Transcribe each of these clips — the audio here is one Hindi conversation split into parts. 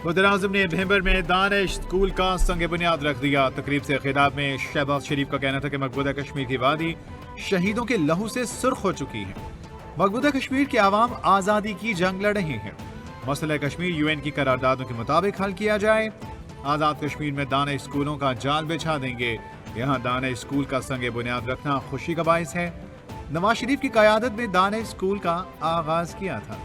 वज़ीर-ए-आज़म ने भैंबर में दानिश स्कूल का संग बुनियाद रख दिया। तकरीब से खिताब में शहबाज शरीफ का कहना था कि मकबूजा कश्मीर की वादी शहीदों के लहू से सुर्ख हो चुकी है। मकबूजा कश्मीर के आवाम आज़ादी की जंग लड़ रहे हैं। मसला कश्मीर यूएन की करारदादों के मुताबिक हल किया जाए। आज़ाद कश्मीर में दानिश स्कूलों का जाल बिछा देंगे। यहाँ दानिश स्कूल का संग बुनियाद रखना खुशी का बायस है। नवाज शरीफ की क़यादत में दानिश स्कूल का आगाज किया था।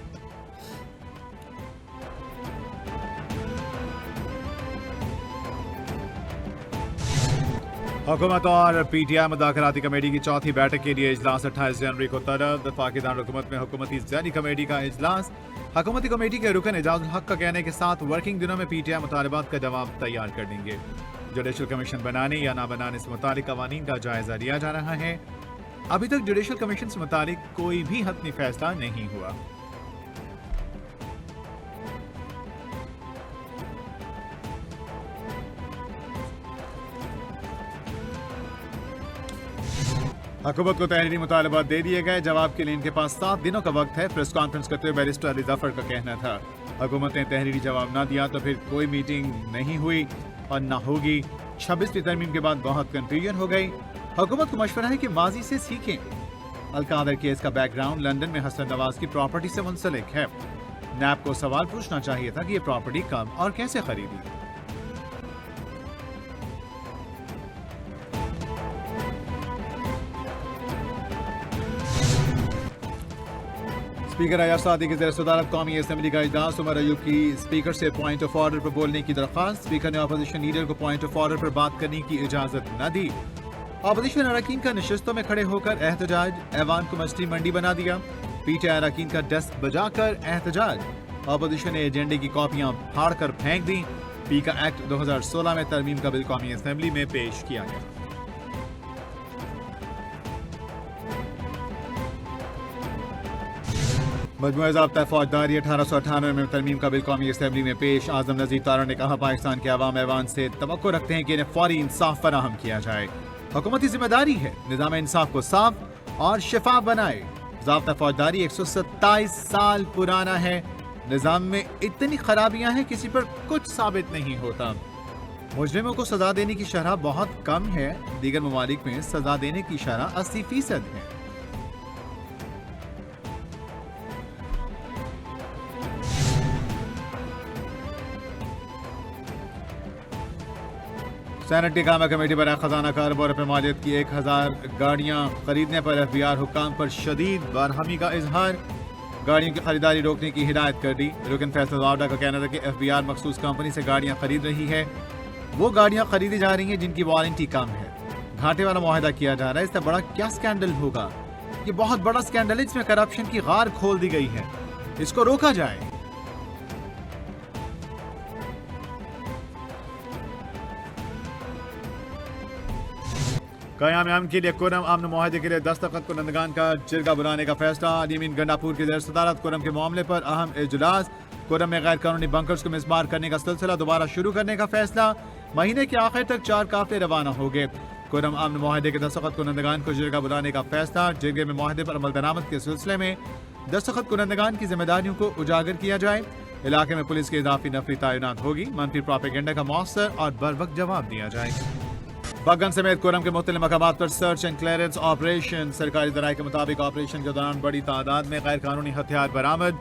हुकूमत और पीटीआई मुदाखलाती कमेटी की चौथी बैठक के लिए इजलास 28 जनवरी को तलब। पाकिस्तान हुकूमत में हुकूमती ज़ैनी कमेटी का इजलास। हुकूमती कमेटी के रुकन एजाजुल हक का कहने के साथ वर्किंग दिनों में पीटीआई मुतालबात का जवाब तैयार कर देंगे। जुडिशल कमीशन बनाने या ना बनाने से मुतालिक कवानीन का जायजा लिया जा रहा है। अभी तक जुडिशल कमीशन से मुतालिक कोई भी हतमी फैसला नहीं हुआ। हुकूमत को तहरीरी मुतालबात दे दिए गए। जवाब के लिए इनके पास 7 दिनों का वक्त है। प्रेस कॉन्फ्रेंस करते हुए बैरिस्टर अली जफर का कहना था, हुकूमत ने तहरीरी जवाब ना दिया तो फिर कोई मीटिंग नहीं हुई और ना होगी। 26वीं तरमीम के बाद बहुत कंफ्यूजन हो गई। हुकूमत को मशवरा है कि माजी से सीखें। अलकादर केस का बैकग्राउंड लंदन में हसन नवाज की प्रॉपर्टी से मुंसलिक है। नैब को सवाल पूछना चाहिए था कि ये प्रॉपर्टी कब और कैसे खरीदी। स्पीकर अयाज सादी की ज़ेर-ए-सदारत कौमी असेंबली का इजलास। उमर अयूब की स्पीकर से पॉइंट ऑफ ऑर्डर पर बोलने की दरख्वास्त। स्पीकर ने अपोजिशन लीडर को पॉइंट ऑफ ऑर्डर पर बात करने की इजाजत न दी। अपोजिशन अरकान का नशिस्तों में खड़े होकर एहतजाज। ऐवान को मछली मंडी बना दिया। पीटीआई अरकान का डेस्क बजाकर एहतजाज। अपोजिशन ने एजेंडे की कॉपियां फाड़ कर फेंक दी। पीका एक्ट 2016 में तरमीम का बिल कौमी असेंबली में पेश किया गया। मजमूई ज़ाब्ता फौजदारी 1898 में तरमीम का बिल कौमी असेंबली में पेश। आज़म नज़ीर तारा ने कहा, पाकिस्तान के अवाम ऐवान से तवक्को रखते हैं कि इन्हें फौरी इंसाफ फराहम किया जाए। हुकूमती जिम्मेदारी है निज़ाम इंसाफ को साफ और शफाफ बनाए। ज़ाब्ता फौजदारी 127 साल पुराना है। निज़ाम में इतनी खराबियां हैं किसी पर कुछ साबित नहीं होता। मुजरिमों को सजा देने की शरह बहुत कम है। दीगर ममालिक में सजा देने की शरह 80% है। सेनेट की कामा कमेटी पर खजाना कारोबार पर मालियत की 1000 गाड़ियां खरीदने पर एफबीआर हुक्काम पर शदीद बरहमी का इजहार। गाड़ियों की खरीदारी रोकने की हिदायत कर दी। रुकन फैसल वावडा का कहना था कि एफबीआर मखसूस कंपनी से गाड़ियां खरीद रही है। वो गाड़ियां खरीदी जा रही हैं जिनकी वारंटी कम है। घाटे वाला मुआहदा किया जा रहा है। इससे बड़ा क्या स्कैंडल होगा? ये बहुत बड़ा स्कैंडल है। इसमें करप्शन की गार खोल दी गई है। इसको रोका जाए। क़याम अमन के लिए कुरम अमन मुआहदे के लिए दस्तखत कुनंदगान का जिरगा बुलाने का फैसला। अलीमीन गंडापुर की ज़ेर-ए-सदारत कुरम के मामले पर अहम इजलास। कुरम में गैर कानूनी बंकर्स को मिसमार करने का सिलसिला दोबारा शुरू करने का फैसला। महीने के आखिर तक 4 काफिले रवाना हो गए। कुरम अमन मुआहदे के दस्तखत कुनंदगान को जिरगा बुलाने का फैसला। जिरगे में मुआहदे पर अमल दरामद के सिलसिले में दस्तखत कुनंदगान की जिम्मेदारियों को उजागर किया जाए। इलाके में पुलिस की इजाफी नफरी तैनात होगी। मनफी प्रोपेगेंडा का मौसर और बर वक्त जवाब दिया जाए। बगन समेत कुरम के मुख्तलिफ मकामात पर सर्च एंड क्लियरेंस ऑपरेशन। सरकारी ज़राए के मुताबिक ऑपरेशन के दौरान बड़ी तादाद में गैर कानूनी हथियार बरामद।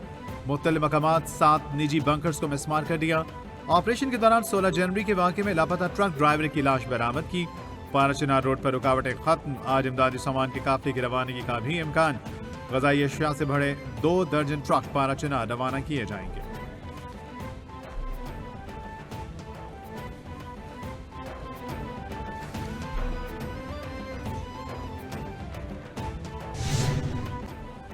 मुख्तलिफ मकामात 7 निजी बंकर्स को मिसमार कर दिया। ऑपरेशन के दौरान 16 जनवरी के वाक़े में लापता ट्रक ड्राइवर की लाश बरामद की। पाराचनार रोड पर रुकावटें खत्म। आज इमदादी सामान के काफिले की रवानगी का भी इम्कान। ग़ज़ाई अशिया से भरे 2 दर्जन ट्रक पाराचनार रवाना किए जाएंगे।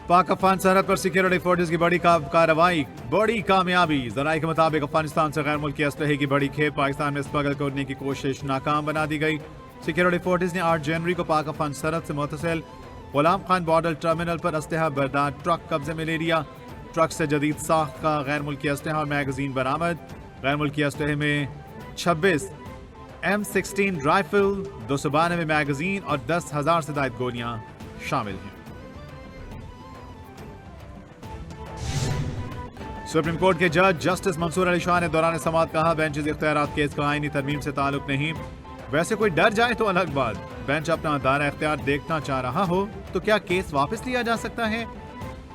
पाक अफगान सरहद पर सिक्योरिटी फोर्सेस की बड़ी कार्रवाई, बड़ी कामयाबी। ज़राए के मुताबिक अफगानिस्तान से गैर मुल्की असलहे की बड़ी खेप पाकिस्तान में स्मगल करने की कोशिश नाकाम बना दी गई। सिक्योरिटी फोर्सेस ने 8 जनवरी को पाक अफगान सरहद से मुतसिल गुलाम खान बॉर्डर टर्मिनल पर असलहा बरदार ट्रक कब्जे में ले लिया। ट्रक से जदीद साख्त का गैर मुल्की असलहा और मैगजीन बरामद। गैर मुल्की असलहे में 26 M16 राइफल, 292 मैगजीन और 10,000 से ज़ायद गोलियां शामिल हैं। सुप्रीम कोर्ट के जज जस्टिस मंसूर अली शाह ने दौरान समाअत कहा, बेंचेस इख्तियारात केस का आईनी तरमीम से ताल्लुक नहीं। वैसे कोई डर जाए तो अलग बात, बेंच अपना दायरा इख्तियार देखना चाह रहा हो तो क्या केस वापस लिया जा सकता है?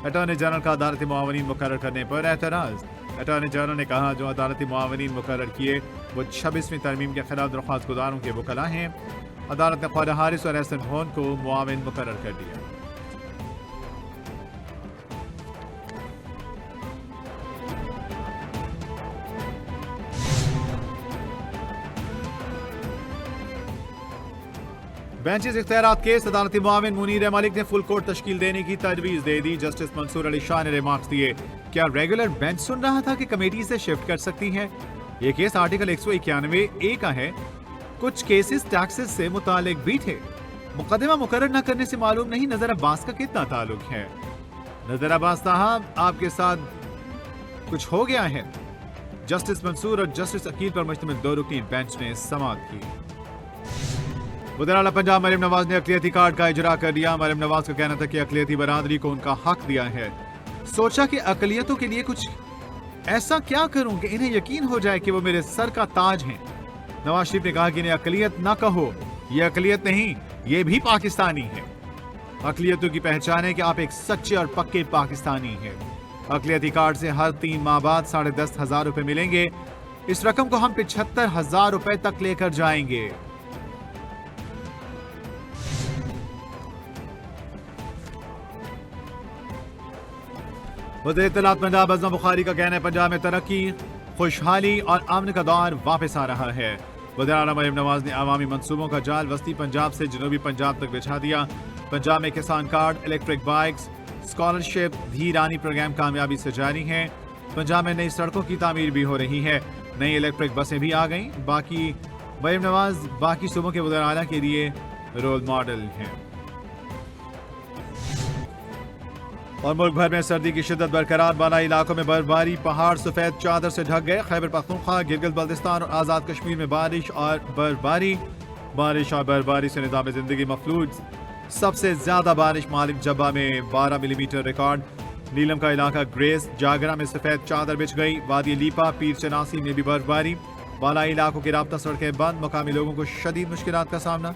अटॉर्नी जनरल का अदालती मुआवनीन मुकर्रर करने पर एतराज। अटॉर्नी जनरल ने कहा, जो अदालती मुआवनीन मुकर्रर किए वो 26वीं तरमीम के खिलाफ दरख्वास्त गुजारों के वकला हैं। अदालत ने ख्वाजा हारिस और एहसन होन को मुआविन मुकर्रर कर दिया। बेंचेस इख्तियारात केस अदालती मुआविन मुनीर मलिक ने फुल कोर्ट तश्कील देने की तजवीज दे दी। जस्टिस मंसूर अली शाह ने रिमार्क्स दिए, क्या रेगुलर बेंच सुन रहा था कि कमेटी से शिफ्ट कर सकती है? ये केस आर्टिकल 191A का है। कुछ केसेस टैक्सेस से मुतालिक भी थे। मुकदमा मुकर्रर न करने से मालूम नहीं नजर अब्बास का कितना ताल्लुक है। नजर अब्बास साहब, आपके साथ कुछ हो गया है। जस्टिस मंसूर और जस्टिस अकील पर मुश्तमिल 2 रुकनी बेंच ने समाअत की। वज़ीर आला पंजाब मरियम नवाज ने अक़लियती कार्ड का इजरा कर दिया। मरियम नवाज का कहना था कि अक़लियती बरादरी को उनका हक दिया है। सोचा कि अक़लियतों के लिए कुछ ऐसा क्या करूं कि इन्हें यकीन हो जाए कि वो मेरे सर का ताज हैं। नवाज शरीफ ने कहा कि इन्हें अक़लियत ना कहो, ये अक़लियत नहीं, ये भी पाकिस्तानी है। अक़लियतों की पहचान है कि आप एक सच्चे और पक्के पाकिस्तानी हैं। अक़लियती कार्ड से हर 3 माह बाद 10,500 रुपए मिलेंगे। इस रकम को हम 75,000 रुपए तक लेकर जाएंगे। वज़ीर इत्तलात पंजाब अज़म बुखारी का कहना है, पंजाब में तरक्की, खुशहाली और अमन का दौर वापस आ रहा है। वज़ीर आला मरियम नवाज ने अवामी मंसूबों का जाल वस्ती पंजाब से जनूबी पंजाब तक बिछा दिया। पंजाब में किसान कार्ड, इलेक्ट्रिक बाइक्स, स्कॉलरशिप, धीरानी प्रोग्राम कामयाबी से जारी हैं। पंजाब में नई सड़कों की तामीर भी हो रही है। नई इलेक्ट्रिक बसें भी आ गईं। मरियम नवाज बाकी सूबों के वज़ीर आला के लिए रोल मॉडल हैं। और मुल्क भर में सर्दी की शिद्दत बरकरार, बालाई इलाकों में बर्फबारी, पहाड़ सफेद चादर से ढक गए। खैबर पख्तूनख्वा, गिलगित बल्तिस्तान और आज़ाद कश्मीर में बारिश और बर्फबारी से निज़ाम जिंदगी मफलूज। सबसे ज्यादा बारिश मालिक जब्बा में 12 मिलीमीटर रिकॉर्ड। नीलम का इलाका ग्रेस, जागरा में सफेद चादर बिछ गई। वादी लीपा, पीर चनासी में भी बर्फबारी। बालाई इलाकों की राब्ता सड़कें बंद, मकामी लोगों को शदीद मुश्किलात का सामना।